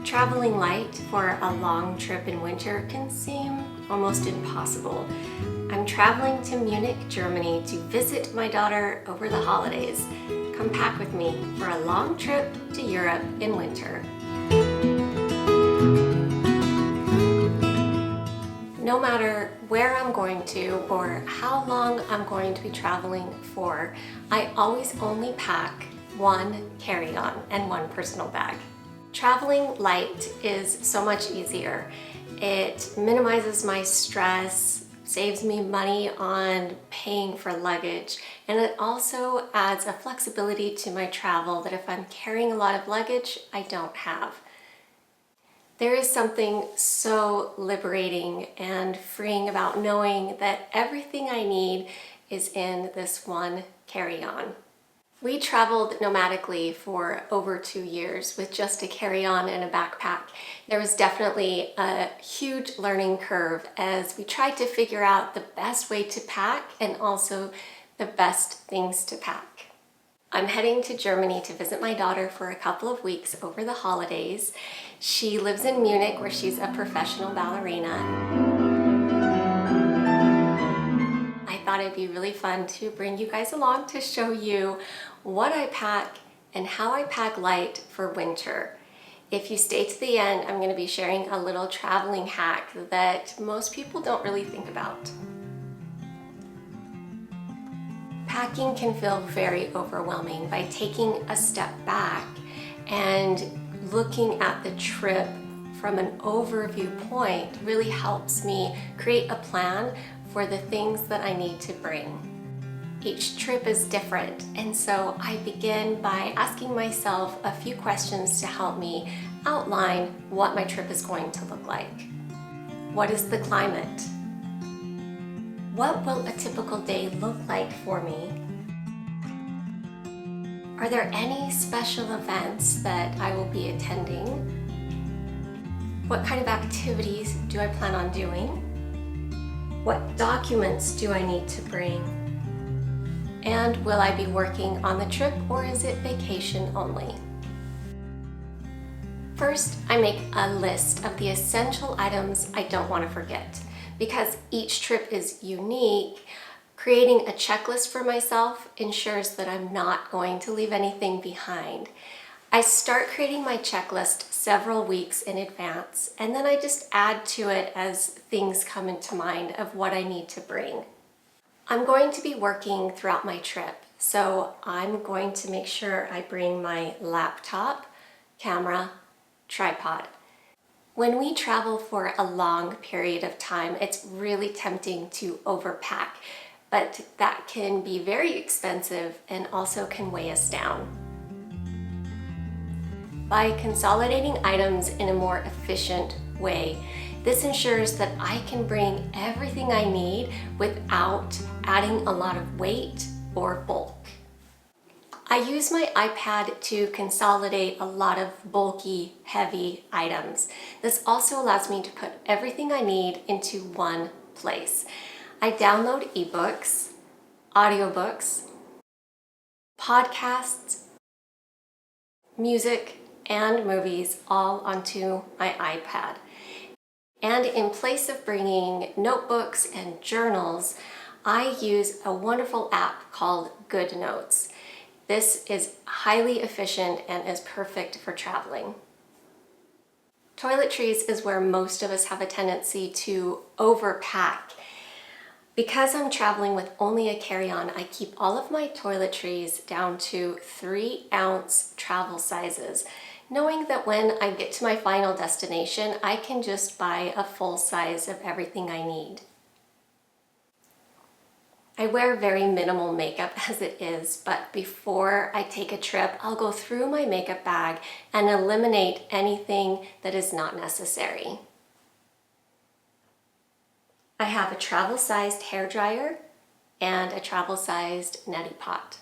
Traveling light for a long trip in winter can seem almost impossible. I'm traveling to Munich, Germany to visit my daughter over the holidays. Come pack with me for a long trip to Europe in winter. No matter where I'm going to or how long I'm going to be traveling for, I always only pack one carry-on and one personal bag. Traveling light is so much easier. It minimizes my stress, saves me money on paying for luggage, and it also adds a flexibility to my travel that if I'm carrying a lot of luggage, I don't have. There is something so liberating and freeing about knowing that everything I need is in this one carry-on. We traveled nomadically for over 2 years with just a carry-on and a backpack. There was definitely a huge learning curve as we tried to figure out the best way to pack and also the best things to pack. I'm heading to Germany to visit my daughter for a couple of weeks over the holidays. She lives in Munich where she's a professional ballerina. I thought it'd be really fun to bring you guys along to show you what I pack and how I pack light for winter. If you stay to the end, I'm going to be sharing a little traveling hack that most people don't really think about. Packing can feel very overwhelming. By taking a step back and looking at the trip from an overview point really helps me create a plan for the things that I need to bring. Each trip is different, and so I begin by asking myself a few questions to help me outline what my trip is going to look like. What is the climate? What will a typical day look like for me? Are there any special events that I will be attending? What kind of activities do I plan on doing? What documents do I need to bring? And will I be working on the trip or is it vacation only? First, I make a list of the essential items I don't want to forget. Because each trip is unique, creating a checklist for myself ensures that I'm not going to leave anything behind. I start creating my checklist several weeks in advance, and then I just add to it as things come into mind of what I need to bring. I'm going to be working throughout my trip, so I'm going to make sure I bring my laptop, camera, tripod. When we travel for a long period of time, it's really tempting to overpack, but that can be very expensive and also can weigh us down. By consolidating items in a more efficient way, this ensures that I can bring everything I need without adding a lot of weight or bulk. I use my iPad to consolidate a lot of bulky, heavy items. This also allows me to put everything I need into one place. I download ebooks, audiobooks, podcasts, music, and movies all onto my iPad. And in place of bringing notebooks and journals, I use a wonderful app called GoodNotes. This is highly efficient and is perfect for traveling. Toiletries is where most of us have a tendency to overpack. Because I'm traveling with only a carry-on, I keep all of my toiletries down to 3-ounce travel sizes, knowing that when I get to my final destination, I can just buy a full size of everything I need. I wear very minimal makeup as it is, but before I take a trip, I'll go through my makeup bag and eliminate anything that is not necessary. I have a travel-sized hairdryer and a travel-sized neti pot.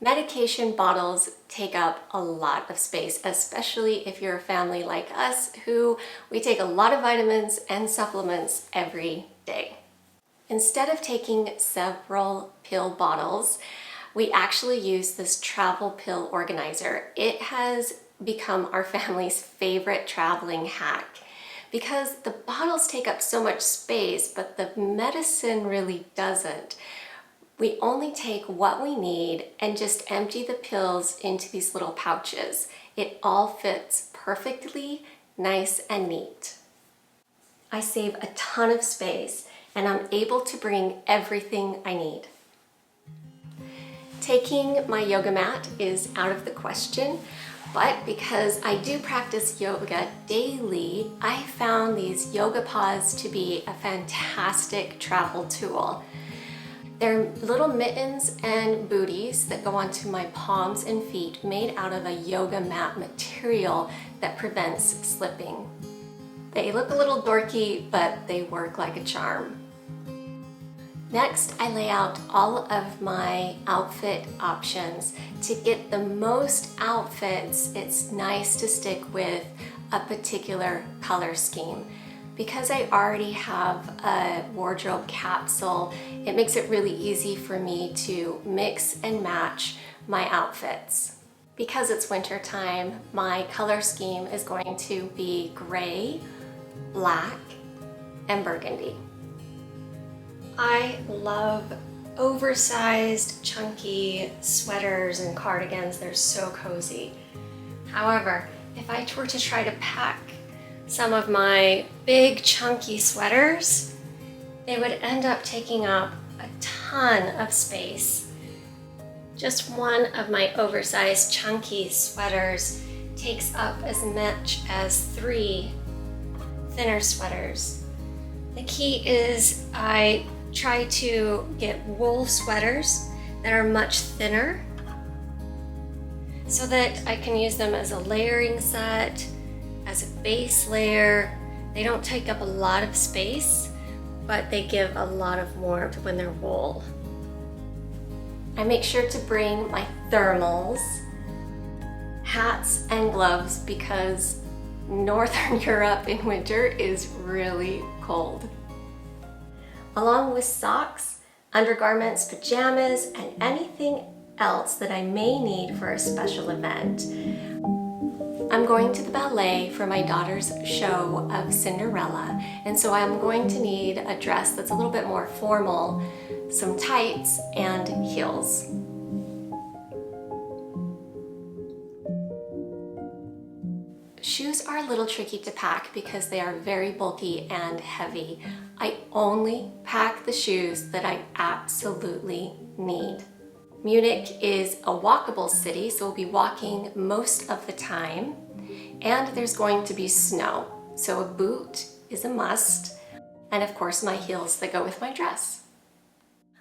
Medication bottles take up a lot of space, especially if you're a family like us who we take a lot of vitamins and supplements every day. Instead of taking several pill bottles, we actually use this travel pill organizer. It has become our family's favorite traveling hack because the bottles take up so much space, but the medicine really doesn't. We only take what we need and just empty the pills into these little pouches. It all fits perfectly, nice and neat. I save a ton of space and I'm able to bring everything I need. Taking my yoga mat is out of the question, but because I do practice yoga daily, I found these yoga paws to be a fantastic travel tool. They're little mittens and booties that go onto my palms and feet made out of a yoga mat material that prevents slipping. They look a little dorky, but they work like a charm. Next, I lay out all of my outfit options. To get the most outfits, it's nice to stick with a particular color scheme. Because I already have a wardrobe capsule, it makes it really easy for me to mix and match my outfits. Because it's winter time, my color scheme is going to be gray, black, and burgundy. I love oversized, chunky sweaters and cardigans. They're so cozy. However, if I were to try to pack some of my big, chunky sweaters, they would end up taking up a ton of space. Just one of my oversized, chunky sweaters takes up as much as 3 thinner sweaters. The key is I try to get wool sweaters that are much thinner so that I can use them as a layering set, as a base layer. They don't take up a lot of space, but they give a lot of warmth when they're wool. I make sure to bring my thermals, hats, and gloves because Northern Europe in winter is really cold. Along with socks, undergarments, pajamas, and anything else that I may need for a special event. I'm going to the ballet for my daughter's show of Cinderella, and so I'm going to need a dress that's a little bit more formal, some tights, and heels. Shoes are a little tricky to pack because they are very bulky and heavy. I only pack the shoes that I absolutely need. Munich is a walkable city, so we'll be walking most of the time, and there's going to be snow, so a boot is a must, and of course my heels that go with my dress.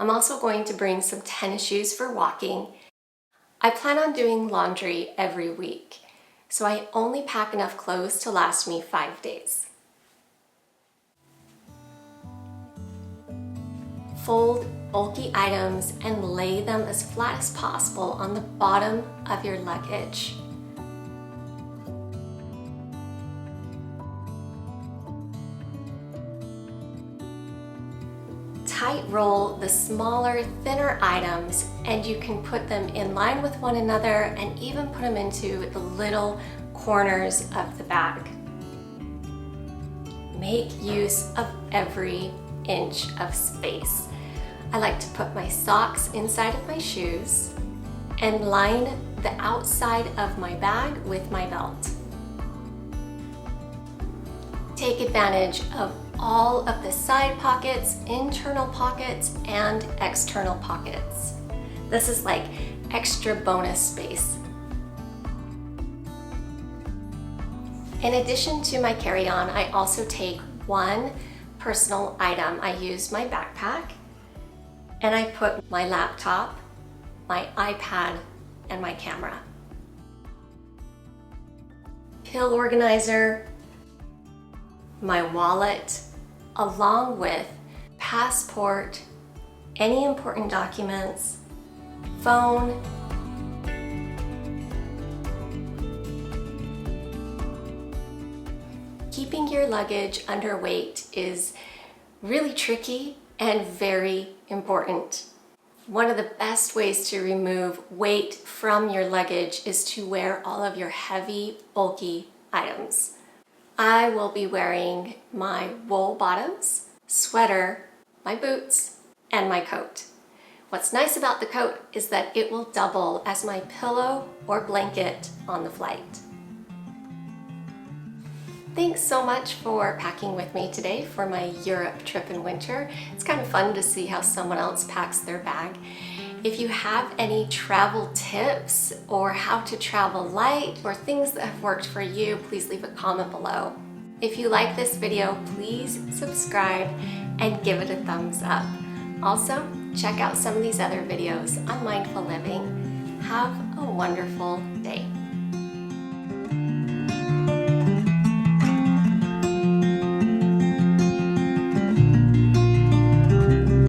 I'm also going to bring some tennis shoes for walking. I plan on doing laundry every week, so I only pack enough clothes to last me 5 days. Fold bulky items and lay them as flat as possible on the bottom of your luggage. Tight roll the smaller, thinner items, and you can put them in line with one another and even put them into the little corners of the bag. Make use of every inch of space. I like to put my socks inside of my shoes and line the outside of my bag with my belt. Take advantage of all of the side pockets, internal pockets, and external pockets. This is like extra bonus space. In addition to my carry-on, I also take one personal item. I use my backpack and I put my laptop, my iPad, and my camera. Pill organizer, my wallet, along with passport, any important documents, phone, your luggage underweight is really tricky and very important. One of the best ways to remove weight from your luggage is to wear all of your heavy, bulky items. I will be wearing my wool bottoms, sweater, my boots, and my coat. What's nice about the coat is that it will double as my pillow or blanket on the flight. Thanks so much for packing with me today for my Europe trip in winter. It's kind of fun to see how someone else packs their bag. If you have any travel tips or how to travel light or things that have worked for you, please leave a comment below. If you like this video, please subscribe and give it a thumbs up. Also, check out some of these other videos on mindful living. Have a wonderful day.